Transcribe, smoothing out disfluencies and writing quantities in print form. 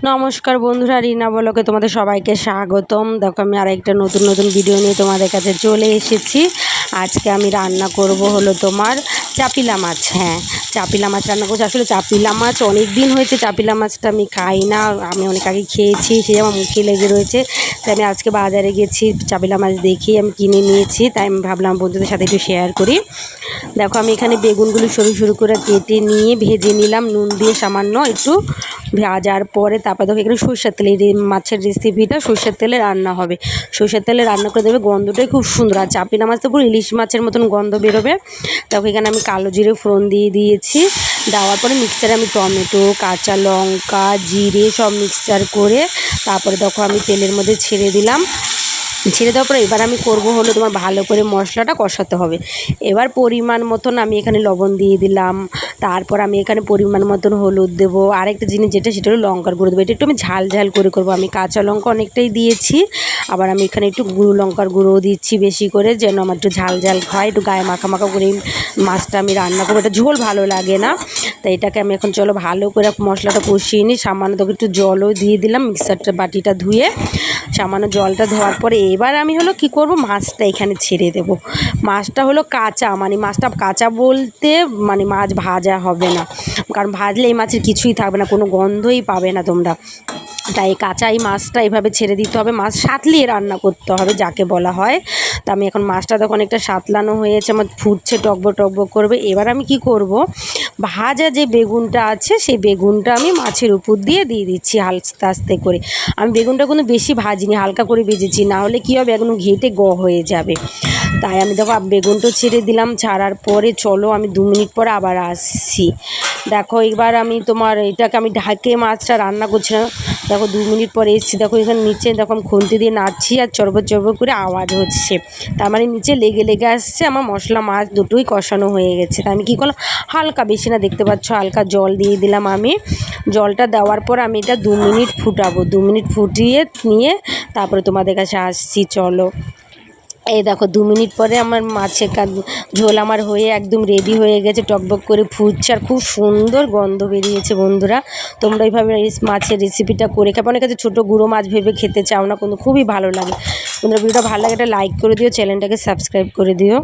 নমস্কার বন্ধুরা, রিনা ব্লগে তোমাদের সবাইকে স্বাগতম। দেখো আমি আরেকটা নতুন নতুন ভিডিও নিয়ে তোমাদের কাছে চলে এসেছি। আজকে আমি রান্না করব হলো তোমার চাপিলা মাছ। হ্যাঁ, চাপিলা মাছ রান্না করছি। আসলে চাপিলা মাছ অনেক দিন হয়েছে, চাপিলা মাছটা আমি খাই না। আমি অনেক আগে খেয়েছি, সে আমার মুখে লেগে রয়েছে। তাই আমি আজকে বাজারে গেছি, চাপিলা মাছ দেখি আমি কিনে নিয়েছি। তাই আমি ভাবলাম বন্ধুদের সাথে একটু শেয়ার করি। দেখো আমি এখানে বেগুনগুলো সরু সরু করে কেটে নিয়ে ভেজে নিলাম নুন দিয়ে, সামান্য একটু ভাজার পরে তারপর দেখো এখানে সরষের তেল, এই মাছের রেসিপিটা সরষের তেলে রান্না হবে। সরষের তেলে রান্না করে দেবে, গন্ধটাই খুব সুন্দর। আর চাপিলা মাছ তো পুরো ইলিশ মাছের মতন গন্ধ বেরোবে। দেখো এখানে আমি কালো জিরে ফোড়ন দিয়ে দিয়েছি। দেওয়ার পরে মিক্সচারে আমি টমেটো, কাঁচা লঙ্কা, জিরে সব মিক্সচার করে তারপরে দেখো আমি তেলের মধ্যে ছেড়ে দিলাম। ছেড়ে দেওয়ার পরে এবার আমি করব হলো তোমার ভালো করে মশলাটা কষাতে হবে। এবার পরিমাণ মতন আমি এখানে লবণ দিয়ে দিলাম। তারপর আমি এখানে পরিমাণ মতন হলুদ দেবো। আরেকটা জিনিস সেটা হলো লঙ্কার গুঁড়ো দেবো। এটা একটু আমি ঝাল ঝাল করে করবো। আমি কাঁচা লঙ্কা অনেকটাই দিয়েছি, আবার আমি এখানে একটু গুঁড়ো লঙ্কার গুঁড়োও দিচ্ছি বেশি করে, যেন আমার একটু ঝাল ঝাল খায়, একটু গায়ে মাখা মাখা করে মাছটা আমি রান্না করবো। এটা ঝোল ভালো লাগে না, তাই এটাকে আমি এখন চলো ভালো করে মশলাটা কষিয়ে নিই। সামান্য তোকে একটু জলও দিয়ে দিলাম, মিক্সারটা বাটিটা ধুয়ে সামান্য জলটা ধোয়ার পরে এবার আমি হলো কি করব, মাছটা এখানে ছেড়ে দেব। মাছটা হলো কাঁচা, মানে মাছটা কাঁচা বলতে মানে মাছ ভাজা হবে না, কারণ ভাজলে এই মাছের কিছুই থাকবে না, কোনো গন্ধই পাবে না তোমরা। তাই কাঁচা এই মাছটা এভাবে ছেড়ে দিতে হবে। মাছ সাঁতলিয়ে রান্না করতে হবে যাকে বলা হয়। তা আমি এখন মাছটা তখন একটা সাঁতলানো হয়েছে, আমার ফুটছে, টকবক টকবক করবে। এবার আমি কি করব, ভাজা যে বেগুনটা আছে সেই বেগুনটা আমি মাছের উপর দিয়ে দিচ্ছি আস্তে আস্তে করে। আমি বেগুনটা কোনো বেশি ভাজিনি, হালকা করে ভেজেছি, না হলে কী হবে বেগুন ঘেটে হয়ে যাবে। তাই আমি দেখো বেগুনটা ছেড়ে দিলাম। ছাড়ার পরে চলো আমি 2 মিনিট পরে আবার আসছি। দেখো এবার আমি তোমার এটাকে আমি ঢাকে মাছটা রান্না করছিলাম। দেখো 2 মিনিট পরে এসেছি। দেখো এখানে নিচে দেখো আমি খুন্তি দিয়ে নাড়ছি আর চড়বড় চড়বড় করে আওয়াজ হচ্ছে, তার মানে নিচে লেগে লেগে আসছে। আমার মশলা মাছ দুটোই কষানো হয়ে গেছে। তাই আমি কী করলাম, হালকা, বেশি না, দেখতে পাচ্ছ হালকা জল দিয়ে দিলাম আমি। জলটা দেওয়ার পর আমি এটা 2 মিনিট ফুটাবো। 2 মিনিট ফুটিয়ে নিয়ে তারপরে তোমাদের কাছে আসছি। চলো এই দেখো 2 মিনিট পরে আমার মাছের ঝোল আমার হয়ে একদম রেডি হয়ে গেছে, টকবক করে ফুটছে আর খুব সুন্দর গন্ধ বেরিয়েছে। বন্ধুরা তোমরা এইভাবে মাছের রেসিপিটা করে খাবে। অনেক কাছে ছোটো গুঁড়ো মাছ ভেবে খেতে চাও না, কিন্তু খুবই ভালো লাগে। বন্ধুরা ভিডিওটা ভালো লাগে একটা লাইক করে দিও, চ্যানেলটাকে সাবস্ক্রাইব করে দিও।